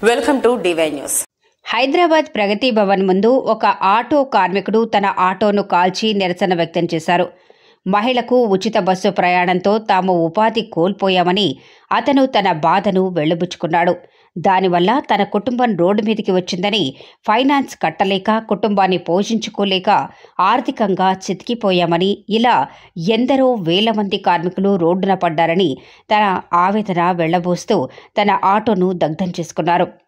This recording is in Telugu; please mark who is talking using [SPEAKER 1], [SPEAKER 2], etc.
[SPEAKER 1] Welcome to DY news.
[SPEAKER 2] Hyderabad Pragathi Bhavan ముందు ఒక ఆటో కార్మికుడు తన ఆటోను కాల్చి నిరసన వ్యక్తం చేశారు. మహిళకు ఉచిత బస్సు ప్రయాణంతో తాము ఉపాధి కోల్పోయామని అతను తన బాధను వెళ్లబుచ్చుకున్నాడు. దానివల్ల తన కుటుంబం రోడ్డు మీదికి వచ్చిందని, ఫైనాన్స్ కట్టలేక కుటుంబాన్ని పోషించుకోలేక ఆర్థికంగా చితికిపోయామని, ఇలా ఎందరో వేల మంది కార్మికులు రోడ్డున పడ్డారని తన ఆవేదన వెళ్లబోస్తూ తన ఆటోను దగ్ధం చేసుకున్నారు.